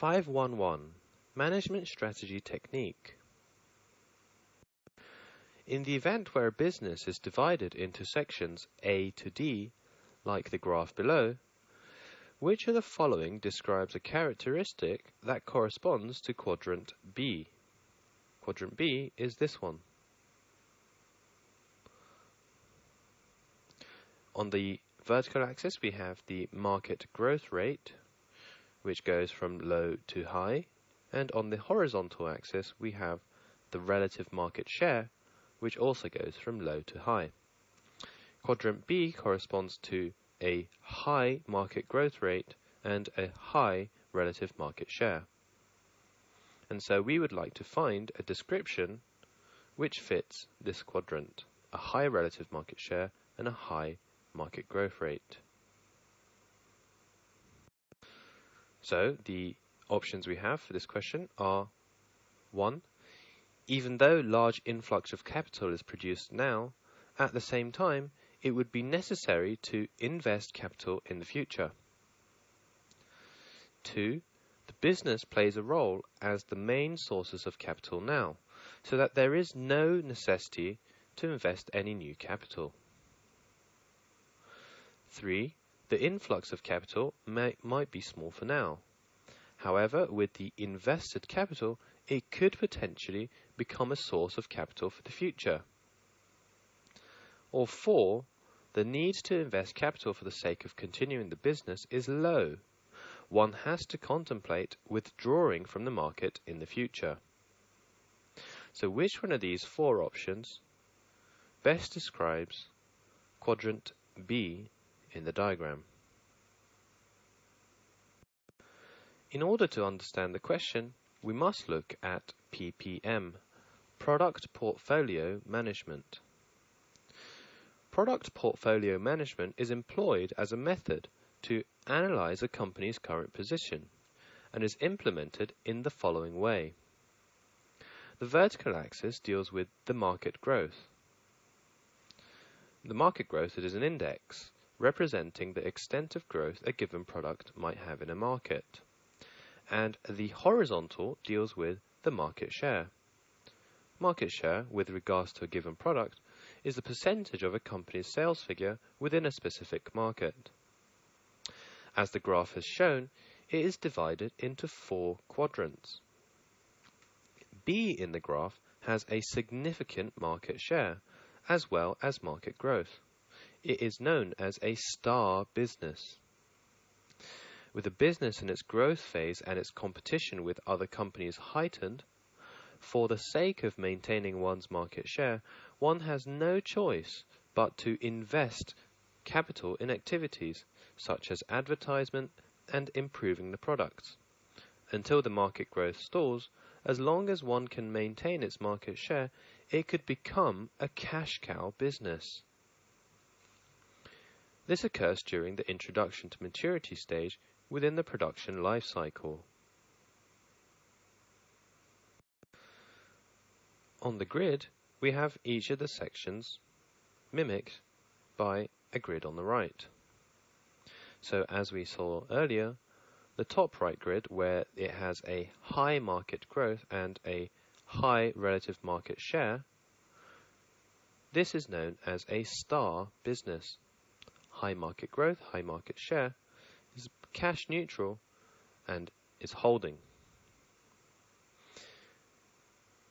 511 Management Strategy Technique. In the event where a business is divided into sections A to D, like the graph below, which of the following describes a characteristic that corresponds to quadrant B? Quadrant B is this one. On the vertical axis we have the market growth rate, which goes from low to high, and on the horizontal axis we have the relative market share, which also goes from low to high. Quadrant B corresponds to a high market growth rate and a high relative market share. And so we would like to find a description which fits this quadrant, a high relative market share and a high market growth rate. So the options we have for this question are 1. Even though large influx of capital is produced now, at the same time it would be necessary to invest capital in the future. 2. The business plays a role as the main sources of capital now, so that there is no necessity to invest any new capital. 3. The influx of capital might be small for now. However, with the invested capital, it could potentially become a source of capital for the future. Or 4. The need to invest capital for the sake of continuing the business is low. One has to contemplate withdrawing from the market in the future. So which one of these 4 options best describes quadrant B in the diagram? In order to understand the question, we must look at PPM, Product Portfolio Management. Product portfolio management is employed as a method to analyze a company's current position and is implemented in the following way. The vertical axis deals with the market growth. The market growth is an index representing the extent of growth a given product might have in a market. And the horizontal deals with the market share. Market share, with regards to a given product, is the percentage of a company's sales figure within a specific market. As the graph has shown, it is divided into 4 quadrants. B in the graph has a significant market share, as well as market growth. It is known as a star business. With the business in its growth phase and its competition with other companies heightened, for the sake of maintaining one's market share, one has no choice but to invest capital in activities such as advertisement and improving the products. Until the market growth stalls, as long as one can maintain its market share, it could become a cash cow business. This occurs during the introduction to maturity stage within the production life cycle. On the grid, we have each of the sections mimicked by a grid on the right. So as we saw earlier, the top right grid, where it has a high market growth and a high relative market share, this is known as a star business. High market growth, high market share is cash neutral and is holding.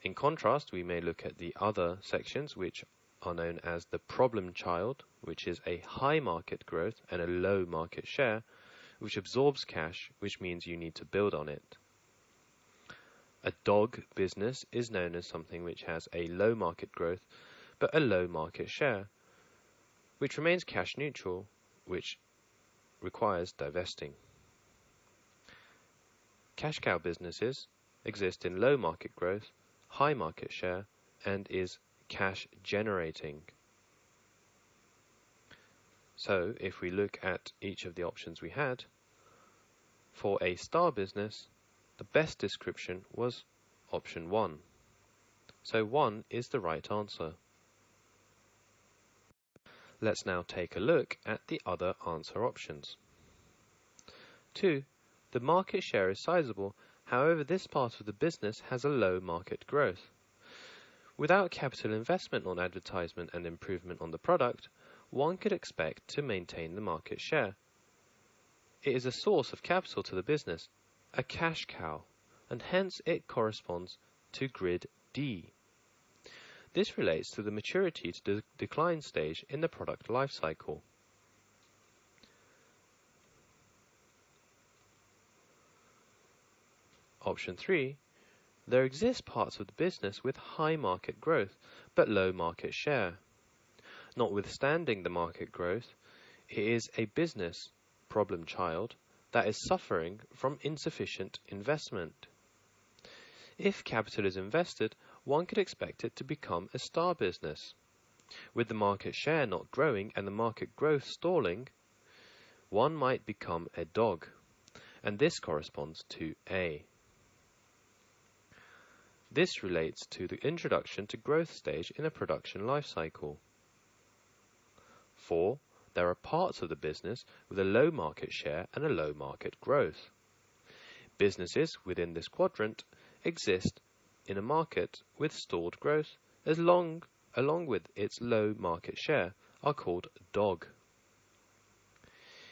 In contrast, we may look at the other sections, which are known as the problem child, which is a high market growth and a low market share, which absorbs cash, which means you need to build on it. A dog business is known as something which has a low market growth but a low market share, which remains cash neutral, which requires divesting. Cash cow businesses exist in low market growth, high market share, and is cash generating. So if we look at each of the options we had, for a star business, the best description was option 1. So 1 is the right answer. Let's now take a look at the other answer options. 2. The market share is sizable, however this part of the business has a low market growth. Without capital investment on advertisement and improvement on the product, one could expect to maintain the market share. It is a source of capital to the business, a cash cow, and hence it corresponds to grid D. This relates to the maturity to decline stage in the product life cycle. Option 3. There exist parts of the business with high market growth, but low market share. Notwithstanding the market growth, it is a business, problem child, that is suffering from insufficient investment. If capital is invested, one could expect it to become a star business. With the market share not growing and the market growth stalling, one might become a dog, and this corresponds to A. This relates to the introduction to growth stage in a production life cycle. 4. There are parts of the business with a low market share and a low market growth. Businesses within this quadrant exist in a market with stalled growth along with its low market share are called dog.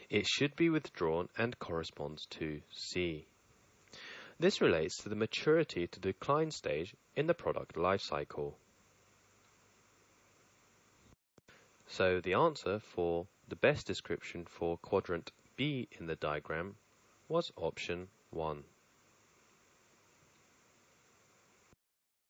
It should be withdrawn and corresponds to C. This relates to the maturity to decline stage in the product life cycle. So the answer for the best description for quadrant B in the diagram was option 1.